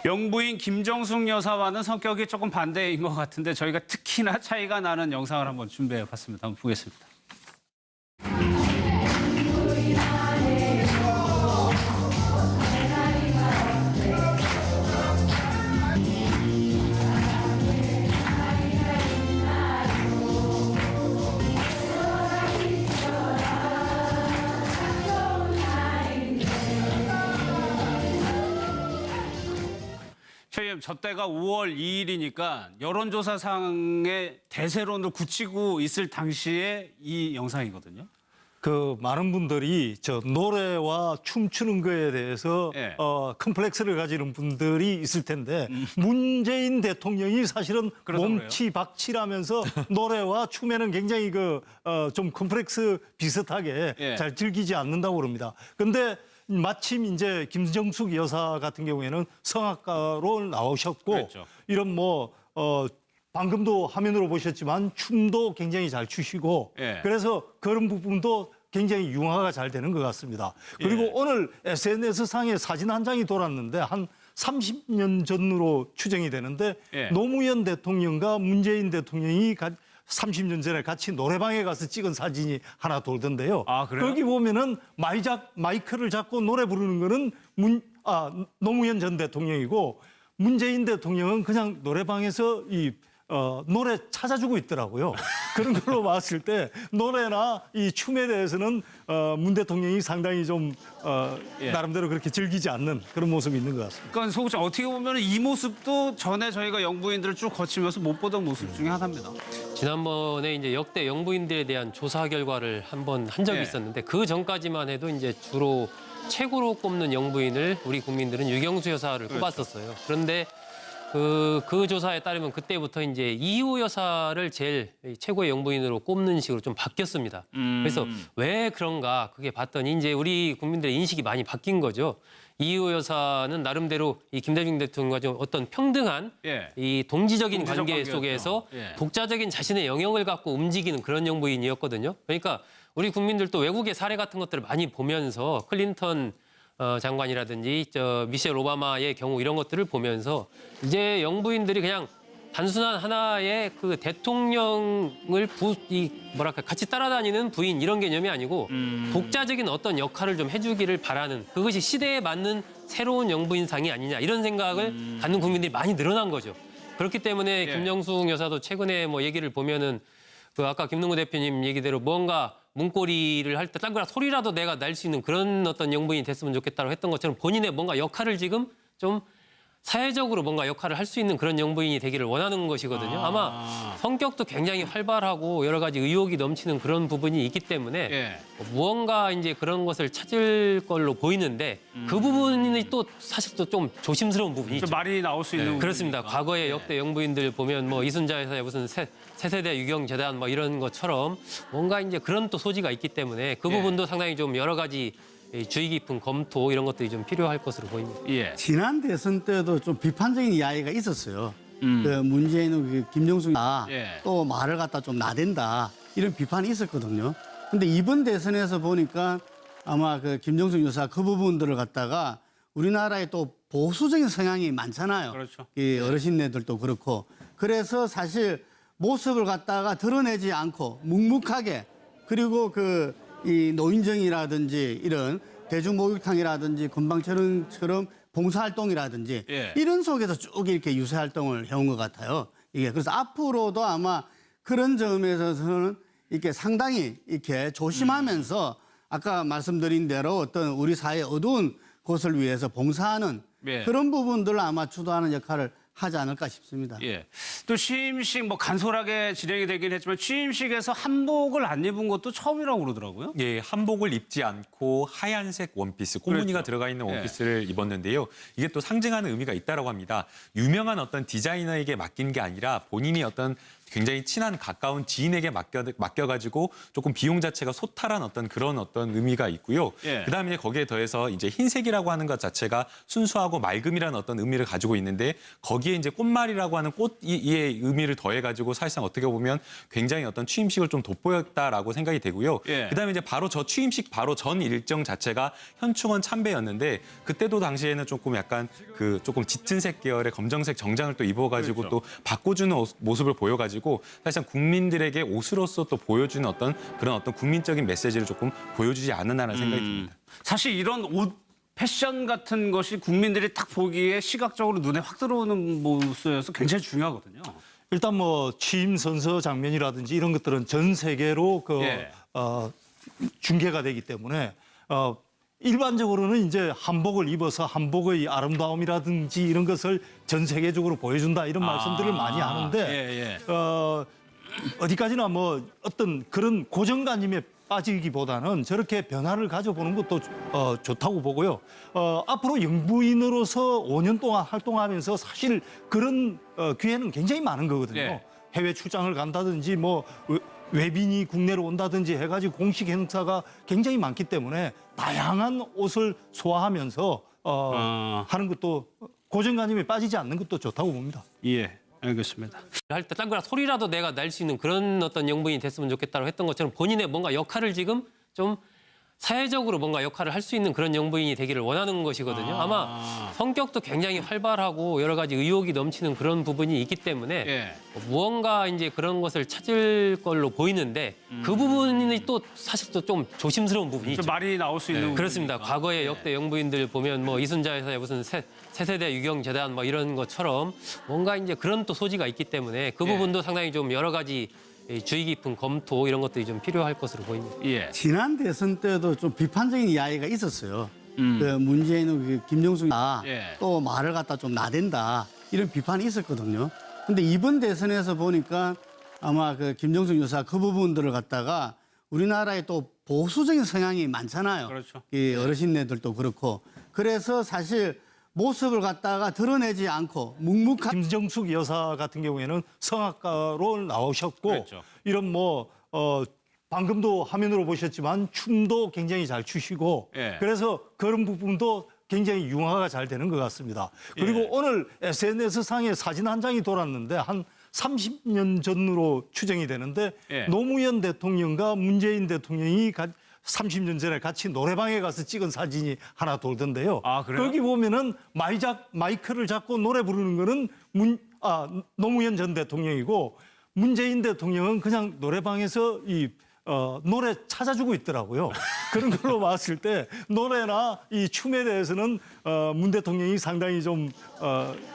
영부인 김정숙 여사와는 성격이 조금 반대인 것 같은데 저희가 특히나 차이가 나는 영상을 한번 준비해봤습니다. 한번 보겠습니다. 저 때가 5월 2일이니까 여론조사상의 대세론을 굳히고 있을 당시에 이 영상이거든요. 그 많은 분들이 저 노래와 춤추는 거에 대해서 예. 컴플렉스를 가지는 분들이 있을 텐데 문재인 대통령이 사실은 그러더라고요. 몸치박치라면서 노래와 춤에는 굉장히 좀 컴플렉스 비슷하게 예. 잘 즐기지 않는다고 그럽니다. 근데 마침 이제 김정숙 여사 같은 경우에는 성악가로 나오셨고 그랬죠. 이런 방금도 화면으로 보셨지만 춤도 굉장히 잘 추시고 예. 그래서 그런 부분도 굉장히 융화가 잘 되는 것 같습니다. 그리고 예. 오늘 SNS상에 사진 한 장이 돌았는데 한 30년 전으로 추정이 되는데 예. 노무현 대통령과 문재인 대통령이 30년 전에 같이 노래방에 가서 찍은 사진이 하나 돌던데요. 아, 그래요? 거기 보면은 마이크를 잡고 노래 부르는 거는 노무현 전 대통령이고 문재인 대통령은 그냥 노래방에서 노래 찾아주고 있더라고요. 그런 걸로 봤을 때 노래나 이 춤에 대해서는 문 대통령이 상당히 좀 예. 나름대로 그렇게 즐기지 않는 그런 모습이 있는 것 같습니다. 그러니까 소극장 어떻게 보면 이 모습도 전에 저희가 영부인들을 쭉 거치면서 못 보던 모습 중에 하나입니다. 지난번에 이제 역대 영부인들에 대한 조사 결과를 한번 한 적이 예. 있었는데 그 전까지만 해도 이제 주로 최고로 꼽는 영부인을 우리 국민들은 유경수 여사를 꼽았었어요. 그런데 그 조사에 따르면 그때부터 이제 이후 여사를 제일 최고의 영부인으로 꼽는 식으로 좀 바뀌었습니다. 그래서 왜 그런가 그게 봤더니 이제 우리 국민들의 인식이 많이 바뀐 거죠. 이후 여사는 나름대로 이 김대중 대통령과 좀 어떤 평등한 예. 이 동지적인 동지적 관계 관계였죠. 속에서 예. 독자적인 자신의 영역을 갖고 움직이는 그런 영부인이었거든요. 그러니까 우리 국민들도 외국의 사례 같은 것들을 많이 보면서 클린턴 장관이라든지 미셸 오바마의 경우 이런 것들을 보면서 이제 영부인들이 그냥 단순한 하나의 그 대통령을 같이 따라다니는 부인 이런 개념이 아니고 독자적인 어떤 역할을 좀 해주기를 바라는 그것이 시대에 맞는 새로운 영부인상이 아니냐 이런 생각을 갖는 국민들이 많이 늘어난 거죠. 그렇기 때문에 예. 김정숙 여사도 최근에 얘기를 보면은 아까 김능구 대표님 얘기대로 뭔가 문고리를 할 때 딴 거랑 소리라도 내가 낼 수 있는 그런 어떤 영부인이 됐으면 좋겠다고 했던 것처럼 본인의 뭔가 역할을 지금 좀 사회적으로 뭔가 역할을 할 수 있는 그런 영부인이 되기를 원하는 것이거든요. 아마 성격도 굉장히 활발하고 여러 가지 의욕이 넘치는 그런 부분이 있기 때문에 예. 무언가 이제 그런 것을 찾을 걸로 보이는데 그 부분이 또 사실 또 좀 조심스러운 부분이죠. 좀 말이 나올 수 있는 그렇습니다. 부분이니까. 과거의 예. 역대 영부인들 보면 이순자 여사의 무슨 세세대 유경재단 이런 것처럼 뭔가 이제 그런 또 소지가 있기 때문에 그 예. 부분도 상당히 좀 여러 가지 주의 깊은 검토 이런 것들이 좀 필요할 것으로 보입니다. 예. 지난 대선 때도 좀 비판적인 이야기가 있었어요. 그 문재인은 김정숙이 예. 또 말을 갖다 좀 나댄다 이런 비판이 있었거든요. 근데 이번 대선에서 보니까 아마 그 김정숙 여사 그 부분들을 갖다가 우리나라에 또 보수적인 성향이 많잖아요. 그렇죠. 이 어르신네들도 그렇고 그래서 사실 모습을 갖다가 드러내지 않고 묵묵하게 그리고 이 노인정이라든지 이런 대중목욕탕이라든지 금방처럼 봉사활동이라든지 예. 이런 속에서 쭉 이렇게 유세활동을 해온 것 같아요. 이게 그래서 앞으로도 아마 그런 점에서는 이렇게 상당히 이렇게 조심하면서 아까 말씀드린 대로 어떤 우리 사회의 어두운 곳을 위해서 봉사하는 예. 그런 부분들을 아마 주도하는 역할을 하지 않을까 싶습니다. 예. 또 취임식 간소하게 진행이 되긴 했지만 취임식에서 한복을 안 입은 것도 처음이라고 그러더라고요. 예, 한복을 입지 않고 하얀색 원피스, 꽃무늬가 그렇죠. 들어가 있는 예. 원피스를 입었는데요. 이게 또 상징하는 의미가 있다라고 합니다. 유명한 어떤 디자이너에게 맡긴 게 아니라 본인이 어떤 굉장히 친한 가까운 지인에게 맡겨가지고 조금 비용 자체가 소탈한 그런 의미가 있고요. 예. 그다음에 거기에 더해서 이제 흰색이라고 하는 것 자체가 순수하고 맑음이라는 의미를 가지고 있는데 거기에 이제 꽃말이라고 하는 꽃의 의미를 더해가지고 사실상 어떻게 보면 굉장히 취임식을 좀 돋보였다라고 생각이 되고요. 예. 그다음에 이제 바로 저 취임식 바로 전 일정 자체가 현충원 참배였는데 그때도 당시에는 조금 약간 조금 짙은색 계열의 검정색 정장을 또 입어가지고 그렇죠. 또 바꿔주는 모습을 보여가지고 사실상 국민들에게 옷으로서 또 보여주는 그런 국민적인 메시지를 조금 보여주지 않았나라는 생각이 듭니다. 사실 이런 옷 패션 같은 것이 국민들이 딱 보기에 시각적으로 눈에 확 들어오는 모습이어서 굉장히 중요하거든요. 일단 뭐 취임 선서 장면이라든지 이런 것들은 전 세계로 예. 중계가 되기 때문에 일반적으로는 이제 한복을 입어서 한복의 아름다움이라든지 이런 것을 전 세계적으로 보여준다 이런 말씀들을 많이 하는데 예. 어디까지나 뭐 어떤 그런 고정관념에 빠지기보다는 저렇게 변화를 가져보는 것도 좋다고 보고요. 앞으로 영부인으로서 5년 동안 활동하면서 사실 그런 기회는 굉장히 많은 거거든요. 예. 해외 출장을 간다든지 뭐 외빈이 국내로 온다든지 해가지고 공식 행사가 굉장히 많기 때문에 다양한 옷을 소화하면서 하는 것도 고정관념에 빠지지 않는 것도 좋다고 봅니다. 예, 알겠습니다. 할 때 딴 거라 소리라도 내가 낼 수 있는 그런 영부인이 됐으면 좋겠다고 했던 것처럼 본인의 뭔가 역할을 지금 좀 사회적으로 뭔가 역할을 할 수 있는 그런 영부인이 되기를 원하는 것이거든요. 아마 성격도 굉장히 활발하고 여러 가지 의욕이 넘치는 그런 부분이 있기 때문에 예. 무언가 이제 그런 것을 찾을 걸로 보이는데 그 부분이 또 사실 또 좀 조심스러운 부분이 있죠. 좀 말이 나올 수 있는 그렇습니다. 부분이니까. 과거의 역대 영부인들 보면 뭐 이순자 여사의 무슨 세세대 유경재단 뭐 이런 것처럼 뭔가 이제 그런 또 소지가 있기 때문에 그 예. 부분도 상당히 좀 여러 가지 주의 깊은 검토 이런 것들이 좀 필요할 것으로 보입니다. 예. 지난 대선 때도 좀 비판적인 이야기가 있었어요. 그 문재인은 김정숙이 예. 또 말을 갖다 좀 나댄다 이런 비판이 있었거든요. 근데 이번 대선에서 보니까 아마 김정숙 여사 그 부분들을 갖다가 우리나라에 또 보수적인 성향이 많잖아요. 그렇죠. 이 어르신네들도 그렇고 그래서 사실 모습을 갖다가 드러내지 않고 묵묵한 김정숙 여사 같은 경우에는 성악가로 나오셨고 그렇죠. 이런 방금도 화면으로 보셨지만 춤도 굉장히 잘 추시고 예. 그래서 그런 부분도 굉장히 융화가 잘 되는 것 같습니다. 그리고 예. 오늘 SNS상에 사진 한 장이 돌았는데 한 30년 전으로 추정이 되는데 예. 노무현 대통령과 문재인 대통령이 30년 전에 같이 노래방에 가서 찍은 사진이 하나 돌던데요. 아, 그래요? 거기 보면은 마이크를 잡고 노래 부르는 거는 노무현 전 대통령이고 문재인 대통령은 그냥 노래방에서 노래 찾아주고 있더라고요. 그런 걸로 봤을 때 노래나 이 춤에 대해서는 문 대통령이 상당히 좀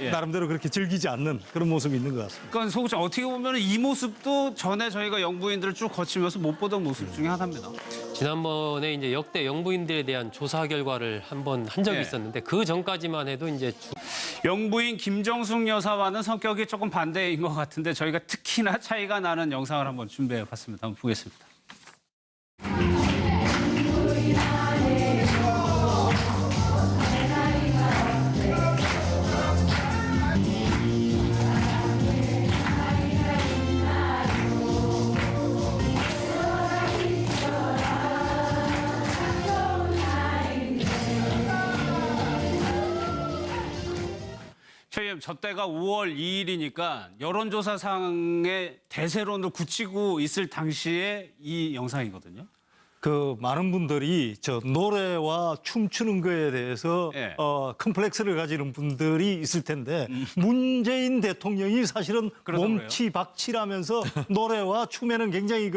예. 나름대로 그렇게 즐기지 않는 그런 모습이 있는 것 같습니다. 그러니까 소구장 어떻게 보면 이 모습도 전에 저희가 영부인들을 쭉 거치면서 못 보던 모습 중에 하나입니다. 지난번에 이제 역대 영부인들에 대한 조사 결과를 한번 한 적이 예. 있었는데 그 전까지만 해도 이제 영부인 김정숙 여사와는 성격이 조금 반대인 것 같은데 저희가 특히나 차이가 나는 영상을 한번 준비해봤습니다. 한번 보겠습니다. 저 때가 5월 2일이니까 여론조사상의 대세론을 굳히고 있을 당시에 이 영상이거든요. 많은 분들이 저 노래와 춤추는 거에 대해서 예. 컴플렉스를 가지는 분들이 있을 텐데 문재인 대통령이 사실은 그래서 몸치박치라면서 노래와 춤에는 굉장히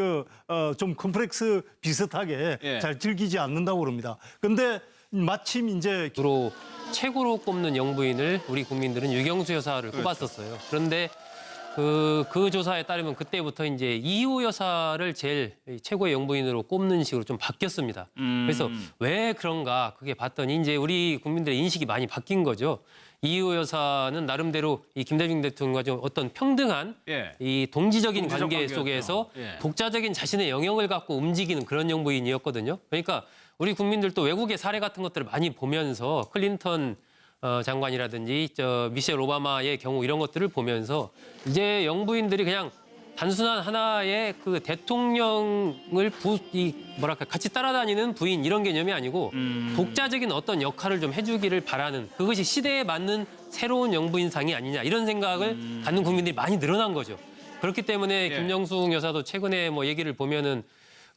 좀 컴플렉스 비슷하게 예. 잘 즐기지 않는다고 그럽니다. 근데 마침 이제 주로 최고로 꼽는 영부인을 우리 국민들은 유경수 여사를 꼽았었어요. 그런데 그 조사에 따르면 그때부터 이제 이호 여사를 제일 최고의 영부인으로 꼽는 식으로 좀 바뀌었습니다. 그래서 왜 그런가 그게 봤더니 이제 우리 국민들의 인식이 많이 바뀐 거죠. 이호 여사는 나름대로 이 김대중 대통령과 좀 어떤 평등한 예. 이 동지적인 동지적 관계 관계였죠. 속에서 예. 독자적인 자신의 영역을 갖고 움직이는 그런 영부인이었거든요. 그러니까 우리 국민들도 외국의 사례 같은 것들을 많이 보면서 클린턴 장관이라든지 미셸 오바마의 경우 이런 것들을 보면서 이제 영부인들이 그냥 단순한 하나의 그 대통령을 같이 따라다니는 부인 이런 개념이 아니고 독자적인 어떤 역할을 좀 해주기를 바라는 그것이 시대에 맞는 새로운 영부인상이 아니냐 이런 생각을 갖는 국민들이 많이 늘어난 거죠. 그렇기 때문에 예. 김정숙 여사도 최근에 뭐 얘기를 보면은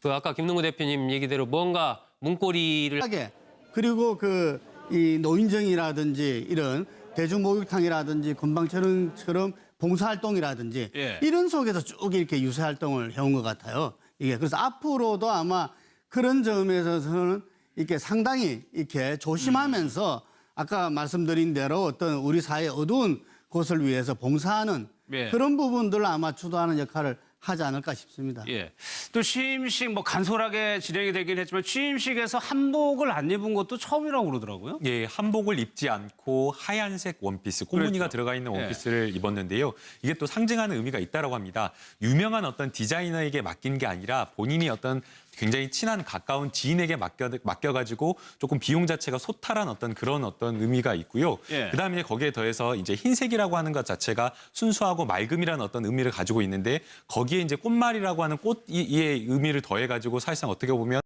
그 아까 김능구 대표님 얘기대로 뭔가 문고리를 하게 그리고 그 이 노인정이라든지 이런 대중목욕탕이라든지 건방처럼 봉사활동이라든지 예. 이런 속에서 쭉 이렇게 유세활동을 해온 것 같아요. 이게 그래서 앞으로도 아마 그런 점에서는 이렇게 상당히 이렇게 조심하면서 아까 말씀드린 대로 어떤 우리 사회의 어두운 곳을 위해서 봉사하는 예. 그런 부분들을 아마 주도하는 역할을 하지 않을까 싶습니다. 예. 또 취임식 뭐 간소하게 진행이 되긴 했지만 취임식에서 한복을 안 입은 것도 처음이라고 그러더라고요. 예, 한복을 입지 않고 하얀색 원피스, 꽃무늬가 그렇죠. 들어가 있는 예. 원피스를 입었는데요. 이게 또 상징하는 의미가 있다고 합니다. 유명한 어떤 디자이너에게 맡긴 게 아니라 본인이 어떤 굉장히 친한 가까운 지인에게 맡겨가지고 조금 비용 자체가 소탈한 어떤 그런 어떤 의미가 있고요. 예. 그다음에 거기에 더해서 이제 흰색이라고 하는 것 자체가 순수하고 맑음이라는 어떤 의미를 가지고 있는데 거기에 이제 꽃말이라고 하는 꽃의 의미를 더해가지고 사실상 어떻게 보면